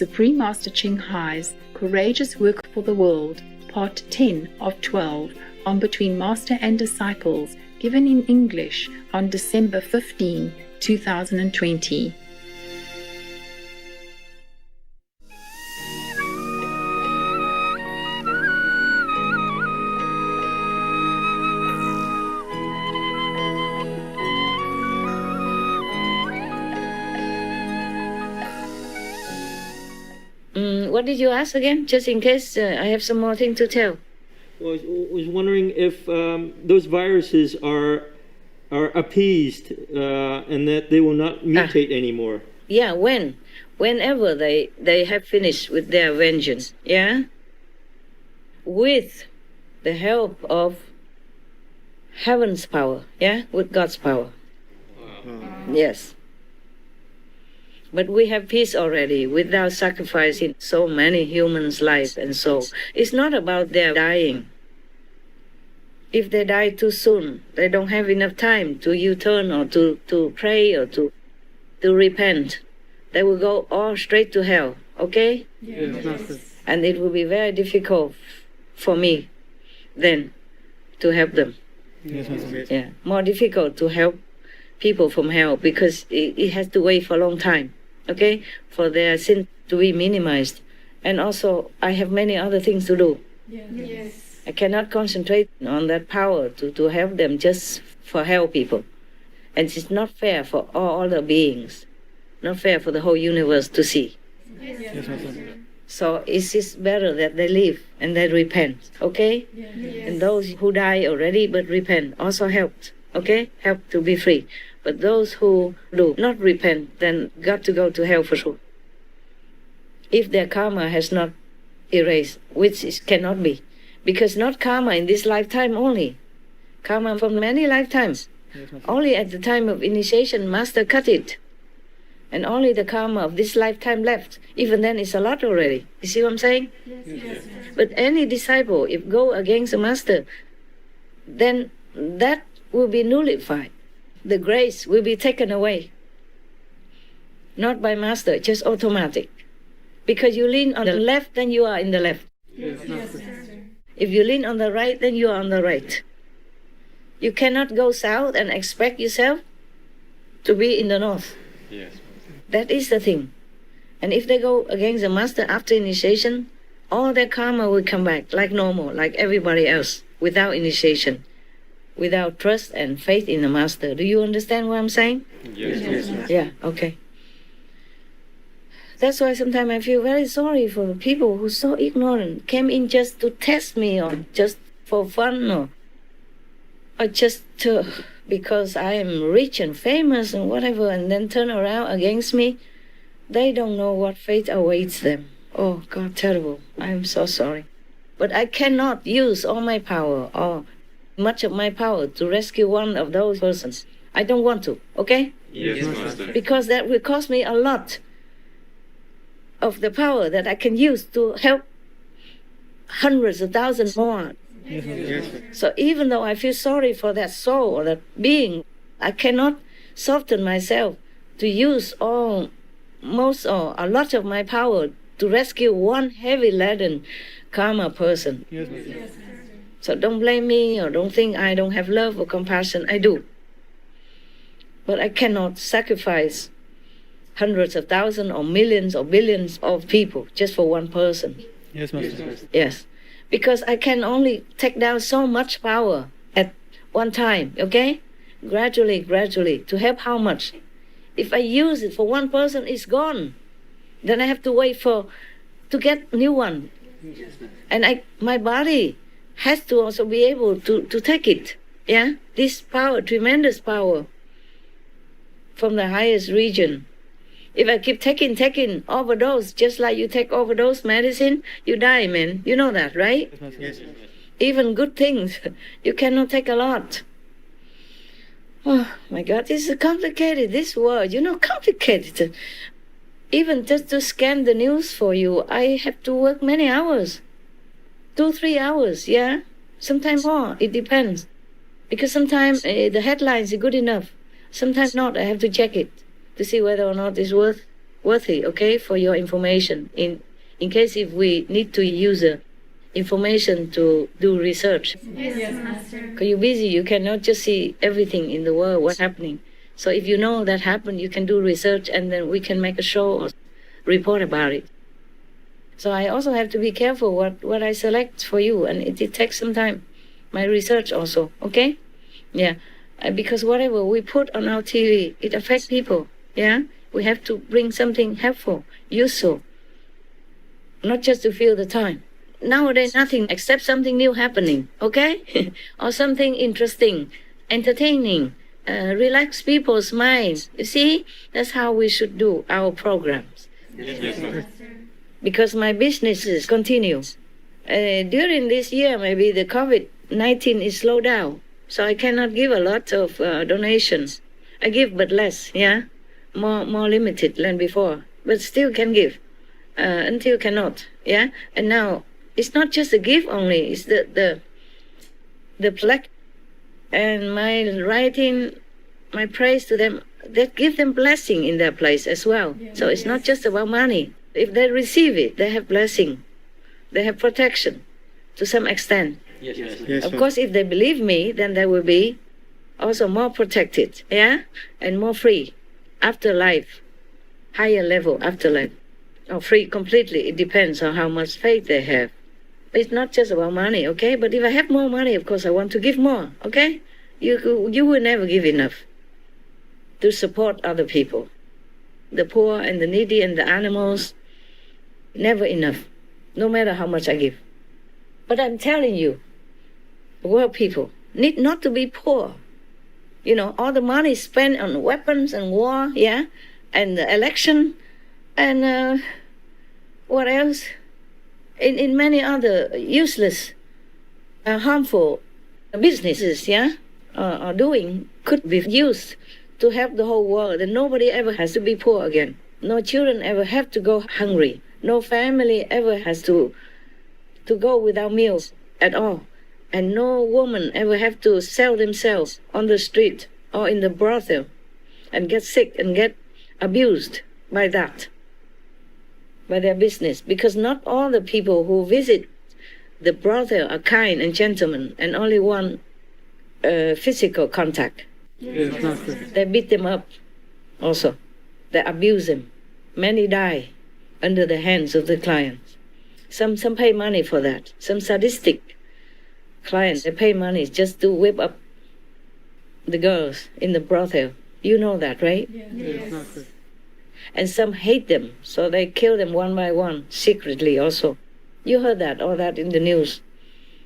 Supreme Master Ching Hai's Courageous Work for the World, Part 10 of 12, on Between Master and Disciples, given in English on December 15, 2020. What did you ask again? Just in case I have some more thing to tell. Well, I was wondering if those viruses are appeased and that they will not mutate anymore. Yeah, whenever they have finished with their vengeance, yeah? With the help of heaven's power, yeah? With God's power. Wow. Yes. But we have peace already without sacrificing so many humans' lives and soul. It's not about their dying. If they die too soon, they don't have enough time to U-turn or to pray or to repent. They will go all straight to hell, okay? Yes. And it will be very difficult for me then to help them. Yes. Yeah, more difficult to help people from hell because it has to wait for a long time. Okay, for their sin to be minimized. And also, I have many other things to do. Yes. I cannot concentrate on that power to help them just for help people. And it's not fair for all other beings, not fair for the whole universe to see. Yes. So it's better that they live and they repent, okay? Yes. And those who die already but repent also helped, okay? Help to be free. But those who do not repent, then got to go to hell for sure. If their karma has not erased, which it cannot be. Because not karma in this lifetime only. Karma from many lifetimes. Only at the time of initiation, Master cut it. And only the karma of this lifetime left. Even then, it's a lot already. You see what I'm saying? Yes. But any disciple, if go against the Master, then that will be nullified. The grace will be taken away. Not by Master, just automatic. Because you lean on the left, then you are in the left. Yes. If you lean on the right, then you are on the right. You cannot go south and expect yourself to be in the north. Yes. That is the thing. And if they go against the Master after initiation, all their karma will come back like normal, like everybody else, without initiation. Without trust and faith in the Master. Do you understand what I'm saying? Yes. Yeah, okay. That's why sometimes I feel very sorry for the people who are so ignorant, came in just to test me or just for fun or just to, because I am rich and famous and whatever, and then turn around against me. They don't know what fate awaits them. Oh, God, terrible. I am so sorry. But I cannot use all my power or much of my power to rescue one of those persons. I don't want to, okay? Yes, Master. Because that will cost me a lot of the power that I can use to help hundreds of thousands more. Yes. So even though I feel sorry for that soul or that being, I cannot soften myself to use most or a lot of my power to rescue one heavy laden karma person. Yes. So don't blame me or don't think I don't have love or compassion. I do. But I cannot sacrifice hundreds of thousands or millions or billions of people just for one person. Yes, Master. Yes. Because I can only take down so much power at one time, okay? Gradually, to help how much? If I use it for one person, it's gone. Then I have to wait to get new one. And my body has to also be able to take it. Yeah? This power, tremendous power from the highest region. If I keep taking overdose, just like you take overdose medicine, you die, man. You know that, right? Yes. Even good things, you cannot take a lot. Oh, my God, this is complicated, this world, complicated. Even just to scan the news for you, I have to work many hours. 2-3 hours, yeah? Sometimes more, it depends. Because sometimes the headlines are good enough. Sometimes not, I have to check it to see whether or not it's worth worthy, okay, for your information. In case if we need to use information to do research. Yes, Master. Because you're busy, you cannot just see everything in the world, what's happening. So if you know that happened, you can do research and then we can make a show or report about it. So I also have to be careful what I select for you, and it takes some time. My research also, okay? Yeah, because whatever we put on our TV, it affects people, yeah? We have to bring something helpful, useful, not just to fill the time. Nowadays, nothing except something new happening, okay? Or something interesting, entertaining, relax people's minds. You see, that's how we should do our programs. Yes. Because my businesses continue. During this year, maybe the COVID-19 is slowed down, so I cannot give a lot of donations. I give but less, yeah? More limited than before, but still can give, until cannot, yeah? And now, it's not just a gift only, it's the plaque and my writing, my praise to them, that give them blessing in their place as well. So it's not just about money. If they receive it, they have blessing. They have protection to some extent. Yes. Of course, if they believe me, then they will be also more protected, yeah? And more free. Afterlife, higher level afterlife. Or free completely, it depends on how much faith they have. It's not just about money, okay? But if I have more money, of course, I want to give more, okay? You will never give enough to support other people. The poor and the needy and the animals, never enough, no matter how much I give. But I'm telling you, world people need not to be poor. You know, all the money spent on weapons and war, yeah? And the election, and what else? In many other useless, harmful businesses, yeah, are doing, could be used to help the whole world, and nobody ever has to be poor again. No children ever have to go hungry. No family ever has to go without meals at all. And no woman ever have to sell themselves on the street or in the brothel and get sick and get abused by that, by their business. Because not all the people who visit the brothel are kind and gentlemen and only want physical contact. They beat them up also. They abuse them. Many die under the hands of the clients. Some pay money for that. Some sadistic clients, they pay money just to whip up the girls in the brothel. You know that, right? Yes. And some hate them, so they kill them one by one, secretly also. You heard that, all that in the news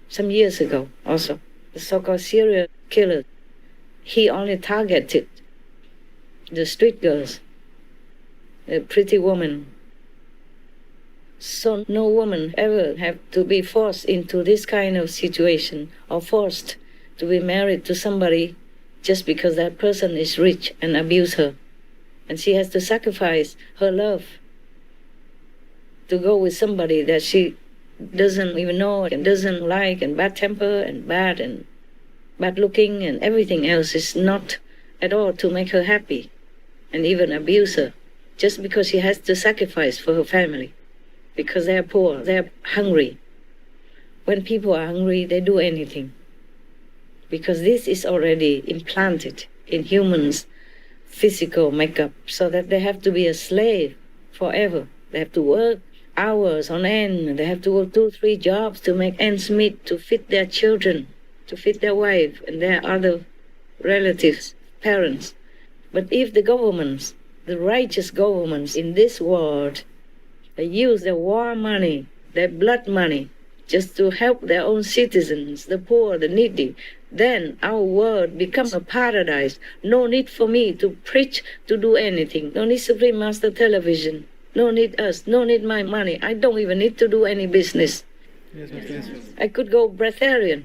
some years ago also. The so-called serial killer, he only targeted the street girls, the pretty woman. So no woman ever have to be forced into this kind of situation or forced to be married to somebody just because that person is rich and abuse her. And she has to sacrifice her love to go with somebody that she doesn't even know and doesn't like, and bad temper and bad looking and everything else is not at all to make her happy, and even abuse her just because she has to sacrifice for her family. Because they're poor, they're hungry. When people are hungry, they do anything. Because this is already implanted in humans' physical makeup, so that they have to be a slave forever. They have to work hours on end. They have to work 2-3 jobs to make ends meet, to feed their children, to feed their wife and their other relatives, parents. But if the governments, the righteous governments in this world, they use their war money, their blood money, just to help their own citizens, the poor, the needy, then our world becomes a paradise. No need for me to preach, to do anything. No need Supreme Master Television. No need us. No need my money. I don't even need to do any business. Yes. I could go breatharian.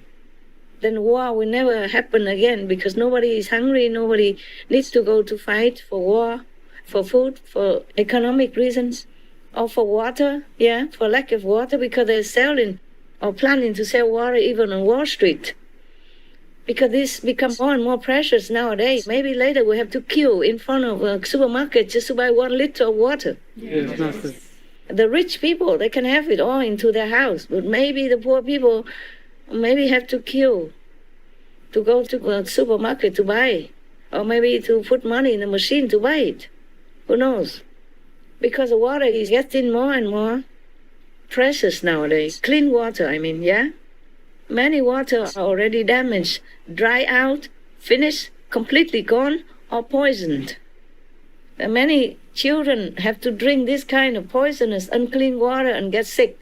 Then war will never happen again, because nobody is hungry. Nobody needs to go to fight for war, for food, for economic reasons. Or for water, yeah, for lack of water, because they're selling or planning to sell water even on Wall Street. Because this becomes more and more precious nowadays. Maybe later we have to queue in front of a supermarket just to buy 1 liter of water. Yes, Master. The rich people, they can have it all into their house, but maybe the poor people maybe have to queue to go to a supermarket to buy, or maybe to put money in the machine to buy it. Who knows? Because the water is getting more and more precious nowadays. Clean water, I mean, yeah? Many water are already damaged, dry out, finished, completely gone, or poisoned. And many children have to drink this kind of poisonous, unclean water and get sick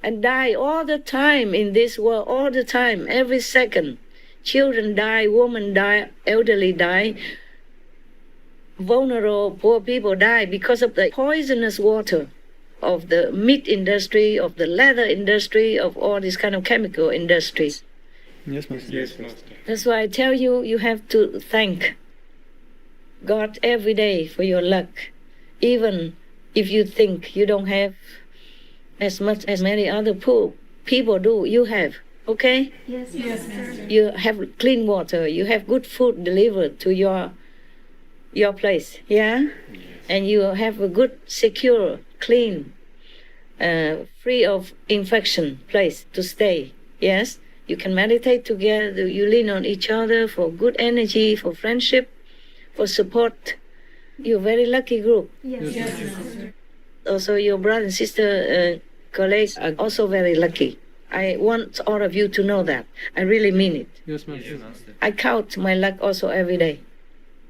and die all the time in this world, all the time, every second. Children die, women die, elderly die, vulnerable, poor people die because of the poisonous water of the meat industry, of the leather industry, of all these kind of chemical industries. Yes, Master. Yes, Master. That's why I tell you, you have to thank God every day for your luck. Even if you think you don't have as much as many other poor people do, you have. Okay? Yes, Master. You have clean water, you have good food delivered to your place, yeah? Yes. And you have a good, secure, clean, free of infection place to stay, yes? You can meditate together, you lean on each other for good energy, for friendship, for support. You're a very lucky group. Yes, Master. Also, your brother and sister colleagues are also very lucky. I want all of you to know that. I really mean it. Yes, Master. Yes, Master. I count my luck also every day.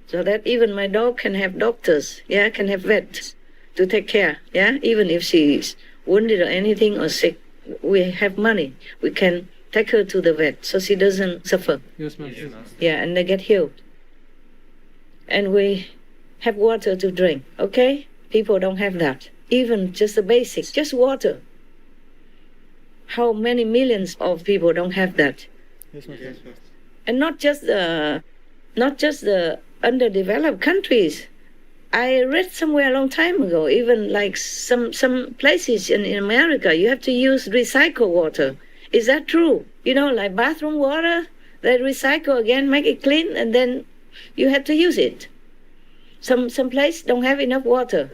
So that even my dog can have doctors, yeah, can have vets to take care, yeah? Even if she's wounded or anything or sick, we have money. We can take her to the vet so she doesn't suffer. Yes, Master. Yes, Master. Yeah, and they get healed. And we have water to drink, okay? People don't have that. Even just the basics, just water. How many millions of people don't have that? Yes, Master. Yes, Master. And not just the underdeveloped countries. I read somewhere a long time ago, even like some places in America, you have to use recycled water. Is that true? You know, like bathroom water, they recycle again, make it clean, and then you have to use it. Some place don't have enough water.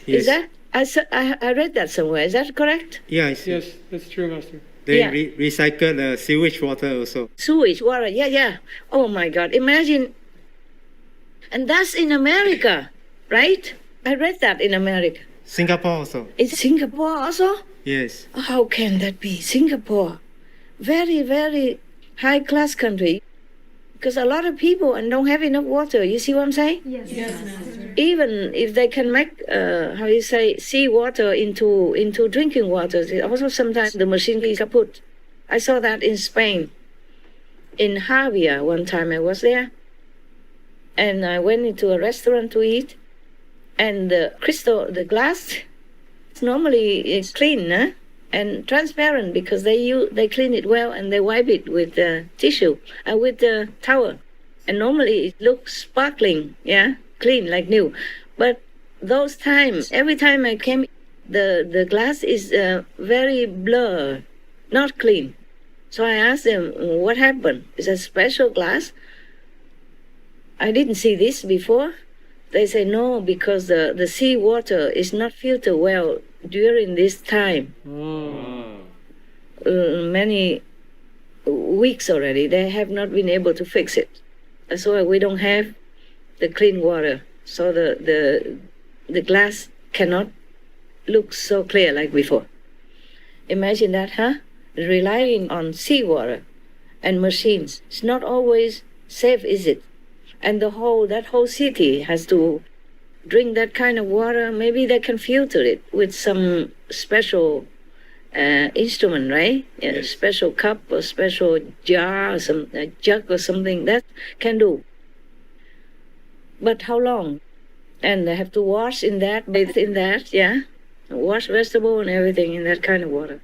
Is that? I read that somewhere. Is that correct? Yes, Yes, that's true, Master. they Yeah. recycle the sewage water also. Sewage water, yeah. Oh my God, imagine. And that's in America, right? I read that in America. Singapore also. In Singapore also? Yes. How can that be? Singapore, very, very high-class country. Because a lot of people and don't have enough water. You see what I'm saying? Yes, Master. Even if they can make, seawater into drinking water, also sometimes the machine is kaput. I saw that in Spain. In Javia, one time I was there. And I went into a restaurant to eat. And the glass, normally is clean, huh? And transparent because they clean it well and they wipe it with tissue and with the towel. And normally it looks sparkling, yeah, clean like new. But those times, every time I came, the glass is very blurred, not clean. So I asked them, what happened? Is a special glass? I didn't see this before. They say no, because the seawater is not filtered well during this time. Oh. Many weeks already, they have not been able to fix it. That's why we don't have the clean water. So the glass cannot look so clear like before. Imagine that, huh? Relying on seawater and machines. It's not always safe, is it? And that whole city has to drink that kind of water. Maybe they can filter it with some special instrument, right? A special cup or special jar or a jug or something that can do. But how long? And they have to wash in that, bathe in that, yeah? Wash vegetable and everything in that kind of water.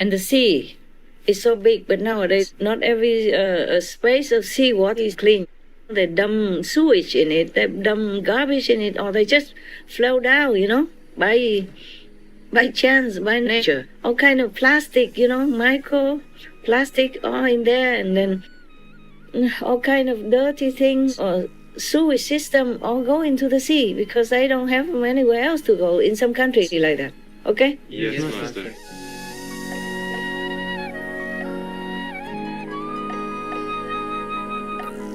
And the sea is so big, but nowadays not every space of seawater is clean. They dump sewage in it, they dump garbage in it, or they just flow down, by chance, by nature. All kind of plastic, micro plastic all in there, and then all kind of dirty things or sewage system all go into the sea because they don't have anywhere else to go in some countries like that. Okay? Yes, Master.